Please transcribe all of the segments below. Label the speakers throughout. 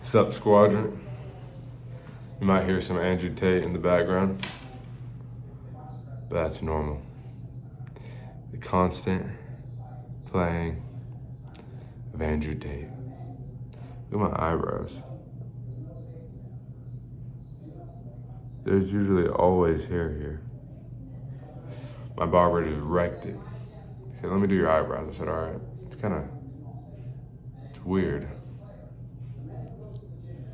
Speaker 1: Sup, Squadron? You might hear some Andrew Tate in the background, but that's normal. The constant playing of Andrew Tate. Look at my eyebrows. There's usually always hair here. My barber just wrecked it. He said, let me do your eyebrows. I said, all right. It's weird.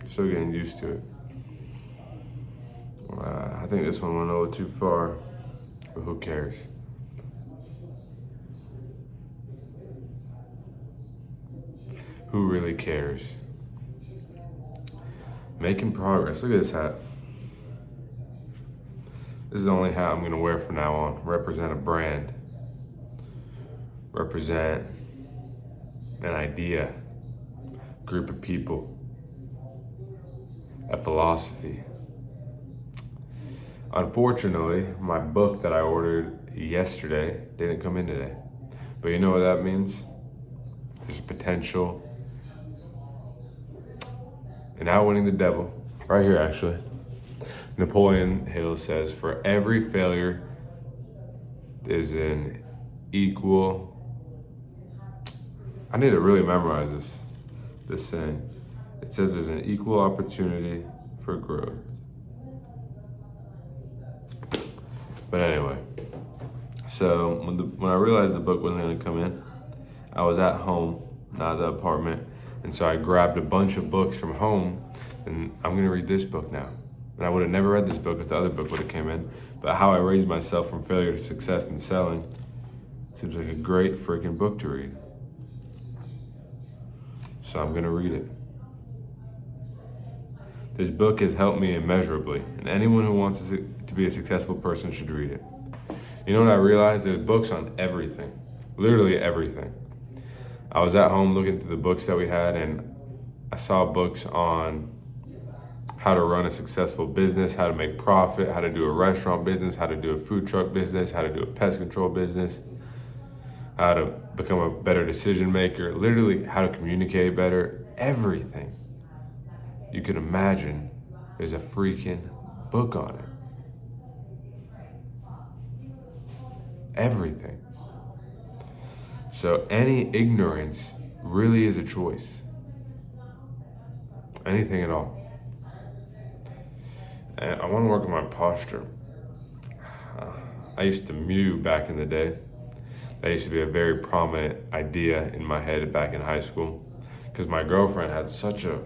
Speaker 1: Still getting used to it. I think this one went a little too far, but who cares? Who really cares? Making progress. Look at this hat. This is the only hat I'm gonna wear from now on. Represent a brand. Represent an idea, group of people, a philosophy. Unfortunately, my book that I ordered yesterday didn't come in today. But you know what that means? There's potential in outwitting the devil. Right here, actually. Napoleon Hill says, for every failure, there's an equal... I need to really memorize this saying. It says there's an equal opportunity for growth. But anyway, so when I realized the book wasn't gonna come in, I was at home, not the apartment, and so I grabbed a bunch of books from home, and I'm gonna read this book now. And I would have never read this book if the other book would have came in, but How I Raised Myself from Failure to Success in Selling seems like a great freaking book to read. So I'm gonna read it. This book has helped me immeasurably, and anyone who wants to be a successful person should read it. You know what I realized? There's books on everything, literally everything. I was at home looking through the books that we had, and I saw books on how to run a successful business, how to make profit, how to do a restaurant business, how to do a food truck business, how to do a pest control business, how to become a better decision maker, literally how to communicate better, everything you can imagine. There's a freaking book on it. Everything. So any ignorance really is a choice. Anything at all. And I want to work on my posture. I used to mew back in the day. That used to be a very prominent idea in my head back in high school, because my girlfriend had such a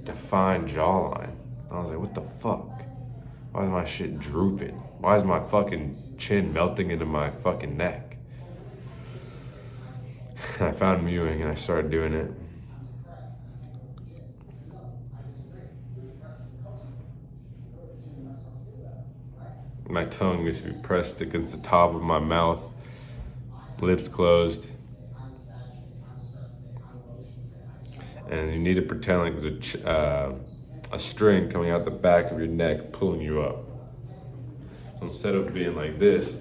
Speaker 1: defined jawline. I was like, what the fuck? Why is my shit drooping? Why is my fucking chin melting into my fucking neck? I found mewing and I started doing it. My tongue used to be pressed against the top of my mouth, lips closed. And you need to pretend like there's a string coming out the back of your neck pulling you up. So instead of being like this,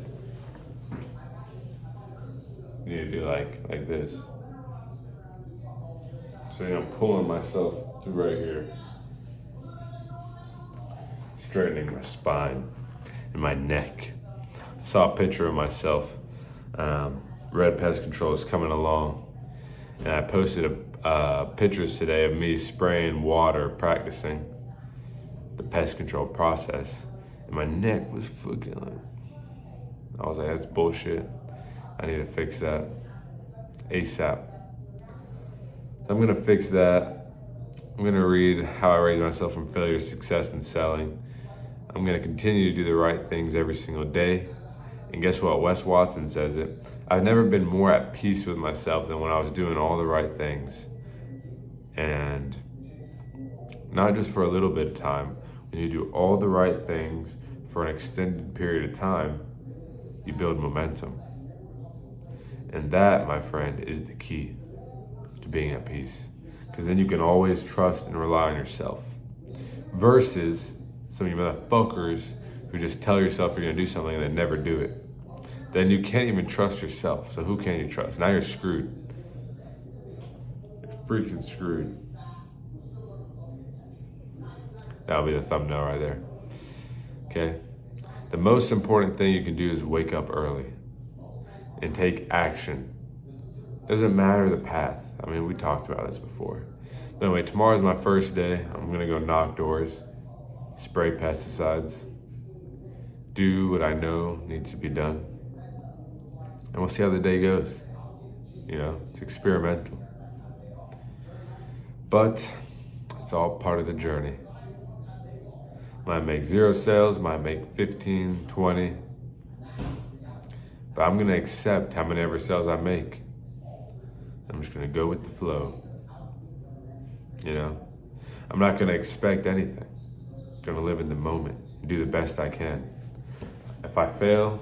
Speaker 1: you need to do like this. So I'm pulling myself through right here, straightening my spine and my neck. I saw a picture of myself. Red Pest Control is coming along, and I posted pictures today of me spraying water, practicing the pest control process, and my neck was fucking like, I was like, that's bullshit. I need to fix that ASAP. So I'm gonna fix that. I'm gonna read How I Raised Myself from Failure to Success in Selling. I'm gonna continue to do the right things every single day. And guess what? Wes Watson says it. I've never been more at peace with myself than when I was doing all the right things. And not just for a little bit of time. When you do all the right things for an extended period of time, you build momentum. And that, my friend, is the key to being at peace. Because then you can always trust and rely on yourself. Versus some of you motherfuckers who just tell yourself you're gonna do something and then never do it. Then you can't even trust yourself. So who can you trust? Now you're screwed. You're freaking screwed. That'll be the thumbnail right there. Okay? The most important thing you can do is wake up early and take action. Doesn't matter the path. I mean, we talked about this before. But anyway, tomorrow's my first day. I'm gonna go knock doors, spray pesticides, do what I know needs to be done. And we'll see how the day goes. You know, it's experimental. But it's all part of the journey. Might make 0 sales, might make 15, 20. But I'm gonna accept how many ever sales I make. I'm just gonna go with the flow. You know, I'm not gonna expect anything. I'm gonna live in the moment and do the best I can. If I fail,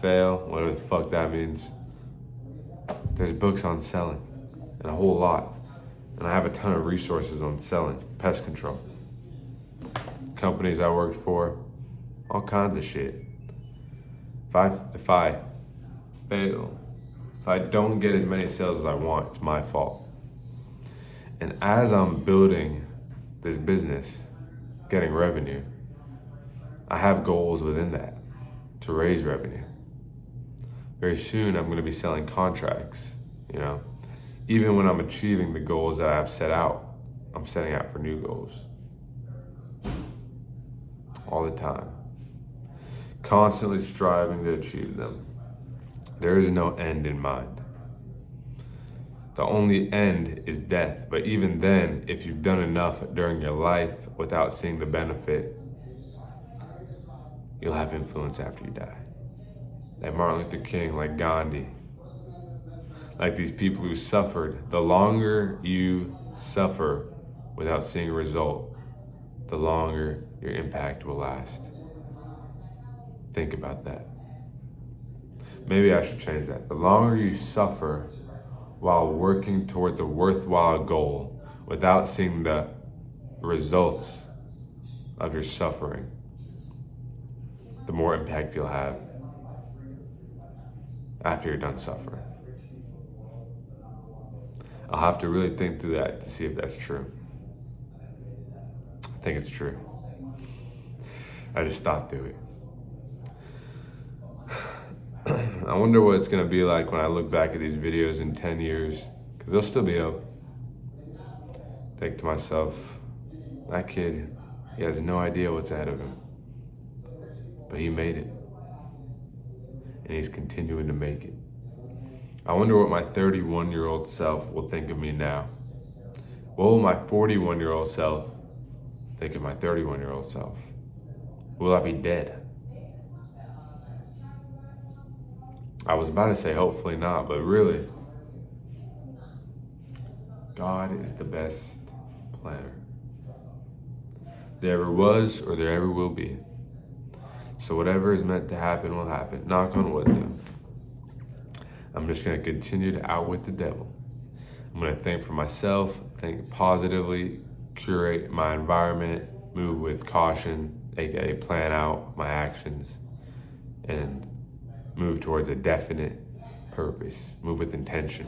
Speaker 1: whatever the fuck that means. There's books on selling, and a whole lot. And I have a ton of resources on selling, pest control. Companies I worked for, all kinds of shit. If I fail, if I don't get as many sales as I want, it's my fault. And as I'm building this business, getting revenue, I have goals within that to raise revenue. Very soon, I'm gonna be selling contracts, you know. Even when I'm achieving the goals that I've set out, I'm setting out for new goals. All the time. Constantly striving to achieve them. There is no end in mind. The only end is death, but even then, if you've done enough during your life without seeing the benefit, you'll have influence after you die. Like Martin Luther King, like Gandhi, like these people who suffered. The longer you suffer without seeing a result, the longer your impact will last. Think about that. Maybe I should change that. The longer you suffer while working towards a worthwhile goal without seeing the results of your suffering, the more impact you'll have after you're done suffering. I'll have to really think through that to see if that's true. I think it's true. I just thought through it. I wonder what it's gonna be like when I look back at these videos in 10 years, because they'll still be up. Think to myself, that kid, he has no idea what's ahead of him, but he made it, and he's continuing to make it. I wonder what my 31-year-old self will think of me now. What will my 41-year-old self think of my 31-year-old self? Will I be dead? I was about to say hopefully not, but really, God is the best planner. There ever was or there ever will be. So whatever is meant to happen will happen. Knock on wood though. I'm just gonna continue to outwit the devil. I'm gonna think for myself, think positively, curate my environment, move with caution, aka plan out my actions, and move towards a definite purpose. Move with intention.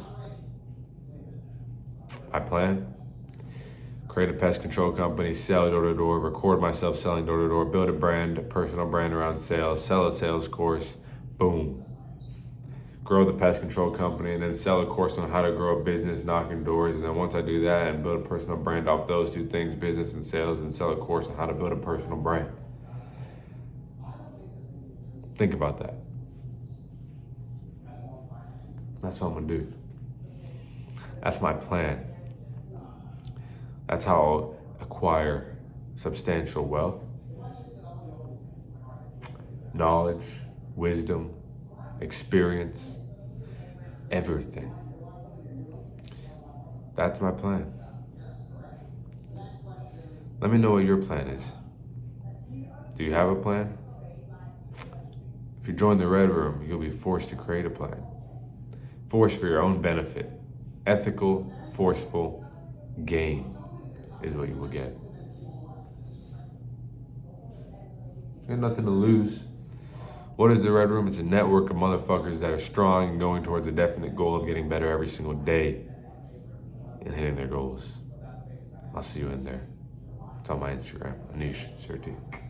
Speaker 1: I plan. Create a pest control company, sell door to door, record myself selling door to door, build a brand, a personal brand around sales, sell a sales course, boom. Grow the pest control company and then sell a course on how to grow a business, knocking doors. And then once I do that and build a personal brand off those two things, business and sales, and sell a course on how to build a personal brand. Think about that. That's what I'm gonna do. That's my plan. That's how I'll acquire substantial wealth, knowledge, wisdom, experience, everything. That's my plan. Let me know what your plan is. Do you have a plan? If you join the Red Room, you'll be forced to create a plan. Forced for your own benefit. Ethical, forceful gain is what you will get. You have nothing to lose. What is the Red Room? It's a network of motherfuckers that are strong and going towards a definite goal of getting better every single day and hitting their goals. I'll see you in there. It's on my Instagram, Anish Surti.